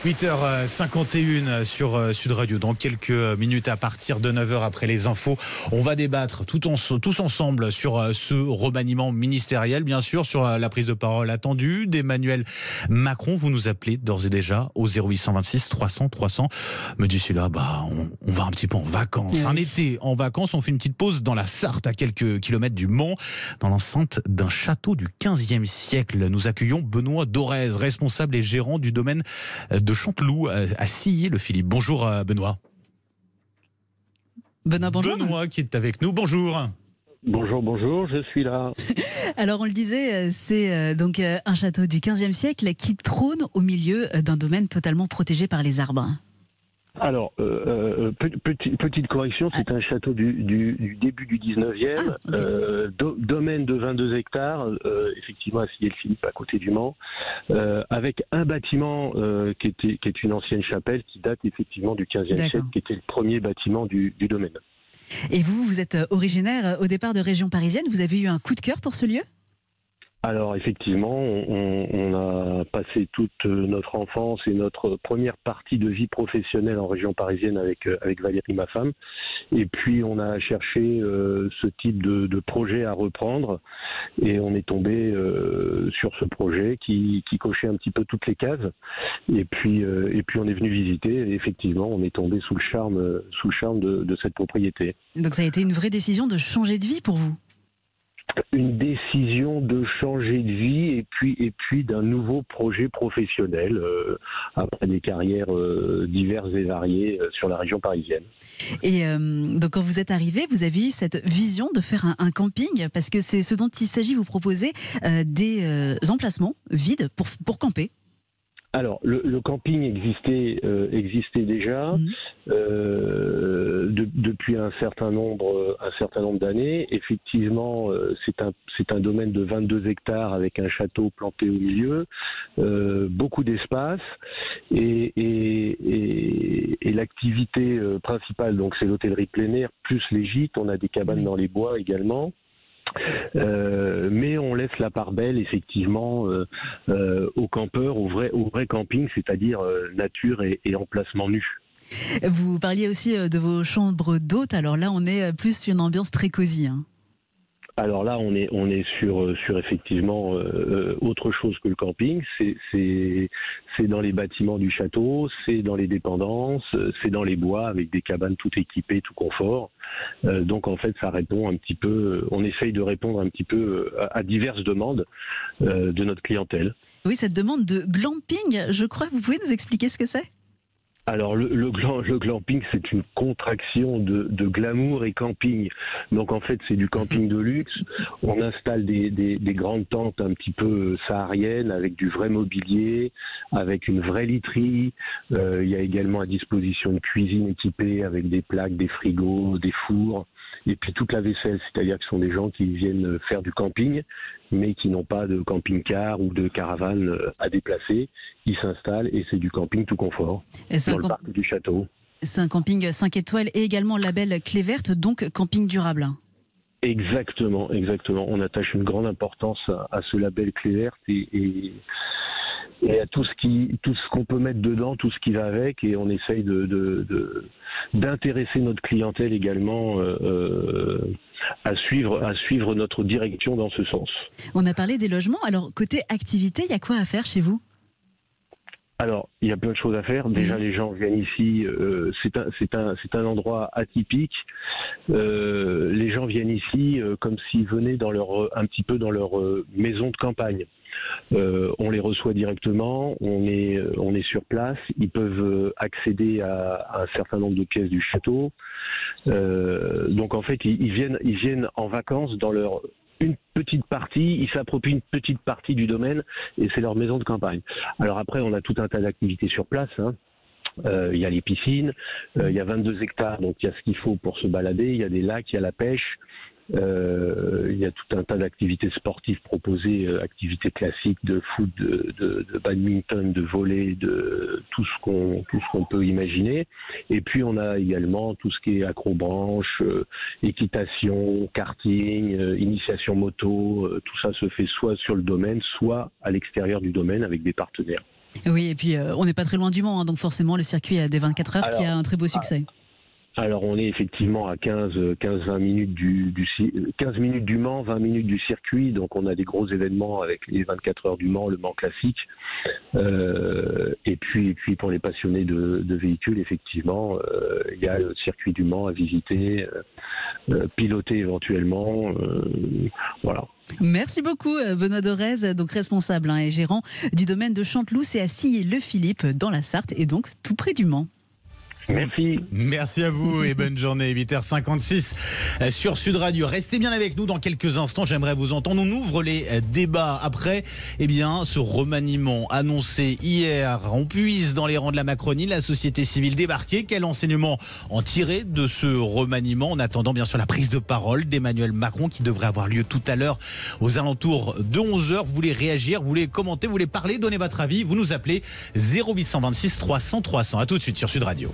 8h51 sur Sud Radio. Dans quelques minutes, à partir de 9h après les infos, on va débattre tous ensemble sur ce remaniement ministériel, bien sûr, sur la prise de parole attendue d'Emmanuel Macron. Vous nous appelez d'ores et déjà au 0826 300 300. Me d'ici là, on va un petit peu en vacances. Un été en vacances, on fait une petite pause dans la Sarthe, à quelques kilomètres du Mans, dans l'enceinte d'un château du 15e siècle. Nous accueillons Benoît Dorez, responsable et gérant du domaine de Chanteloup à Sillé-le-Philippe. Bonjour Benoît. Bonjour. Benoît qui est avec nous. Bonjour. Bonjour, je suis là. Alors on le disait, c'est donc un château du 15e siècle qui trône au milieu d'un domaine totalement protégé par les arbres. Alors, petite correction, c'est un château du début du 19e, domaine de 22 hectares, effectivement à Sillé-le-Philippe, à côté du Mans, avec un bâtiment qui est une ancienne chapelle qui date effectivement du 15e siècle, qui était le premier bâtiment du domaine. Et vous êtes originaire au départ de région parisienne, vous avez eu un coup de cœur pour ce lieu ? Alors effectivement, on a passé toute notre enfance et notre première partie de vie professionnelle en région parisienne avec Valérie, ma femme. Et puis on a cherché ce type de projet à reprendre et on est tombé sur ce projet qui cochait un petit peu toutes les cases. Et puis on est venu visiter et effectivement on est tombé sous le charme de cette propriété. Donc ça a été une vraie décision de changer de vie pour vous ? Une décision de changer de vie et puis d'un nouveau projet professionnel après des carrières diverses et variées sur la région parisienne. Et donc quand vous êtes arrivé, vous avez eu cette vision de faire un camping, parce que c'est ce dont il s'agit, vous proposer des emplacements vides pour camper. Alors, le camping existait déjà depuis un certain nombre d'années. Effectivement, c'est un domaine de 22 hectares avec un château planté au milieu, beaucoup d'espace et l'activité principale, donc c'est l'hôtellerie plein air plus les gîtes. On a des cabanes dans les bois également. Mais on laisse la part belle effectivement aux campeurs, au vrai camping, c'est-à-dire nature et emplacement nu. Vous parliez aussi de vos chambres d'hôtes. Alors là, on est plus sur une ambiance très cosy. Alors là, on est sur effectivement autre chose que le camping. C'est dans les bâtiments du château, c'est dans les dépendances, c'est dans les bois avec des cabanes tout équipées, tout confort. Donc en fait, ça répond un petit peu. On essaye de répondre un petit peu à diverses demandes de notre clientèle. Oui, cette demande de glamping, je crois. Vous pouvez nous expliquer ce que c'est ? Alors le glamping, c'est une contraction de glamour et camping. Donc en fait c'est du camping de luxe. On installe des grandes tentes un petit peu sahariennes avec du vrai mobilier, avec une vraie literie. Il y a également à disposition une cuisine équipée avec des plaques, des frigos, des fours. Et puis toute la vaisselle, c'est-à-dire que ce sont des gens qui viennent faire du camping, mais qui n'ont pas de camping-car ou de caravane à déplacer. Ils s'installent et c'est du camping tout confort dans le parc du château. C'est un camping 5 étoiles et également label Clé Verte, donc camping durable. Exactement. On attache une grande importance à ce label Clé Verte et à tout ce qu'on peut mettre dedans, tout ce qui va avec, et on essaye d'intéresser notre clientèle également à suivre notre direction dans ce sens. On a parlé des logements, alors côté activité, il y a quoi à faire chez vous ? Alors, il y a plein de choses à faire. Déjà, les gens viennent ici. C'est un endroit atypique. Les gens viennent ici comme s'ils venaient un petit peu dans leur maison de campagne. On les reçoit directement. On est sur place. Ils peuvent accéder à un certain nombre de pièces du château. Donc, en fait, ils viennent en vacances dans une petite partie, ils s'approprient une petite partie du domaine et c'est leur maison de campagne. Alors après, on a tout un tas d'activités sur place. Il y a les piscines, il y a 22 hectares, donc il y a ce qu'il faut pour se balader. Il y a des lacs, il y a la pêche. Il y a tout un tas d'activités sportives proposées, activités classiques de foot, de badminton, de volley, de tout ce qu'on peut imaginer. Et puis on a également tout ce qui est acrobranche, équitation, karting, initiation moto. Tout ça se fait soit sur le domaine, soit à l'extérieur du domaine avec des partenaires. Oui, et puis on n'est pas très loin du Mans, hein, donc forcément le circuit des 24 heures qui a un très beau succès. Alors on est effectivement à 15-20 minutes 15 minutes du Mans, 20 minutes du circuit, donc on a des gros événements avec les 24 heures du Mans, le Mans classique. Et puis pour les passionnés de véhicules, effectivement, il y a le circuit du Mans à visiter, piloter éventuellement, voilà. Merci beaucoup Benoît Dorez, donc responsable et gérant du domaine de Chanteloup, c'est à Sillé-le-Philippe dans la Sarthe et donc tout près du Mans. Merci. Merci à vous et bonne journée. 8h56 sur Sud Radio. Restez bien avec nous dans quelques instants. J'aimerais vous entendre. On ouvre les débats après. Ce remaniement annoncé hier. On puise dans les rangs de la Macronie. La société civile débarquée. Quel enseignement en tirer de ce remaniement? En attendant, bien sûr, la prise de parole d'Emmanuel Macron qui devrait avoir lieu tout à l'heure aux alentours de 11h. Vous voulez réagir, vous voulez commenter, vous voulez parler, donner votre avis. Vous nous appelez 0826 300 300. À tout de suite sur Sud Radio.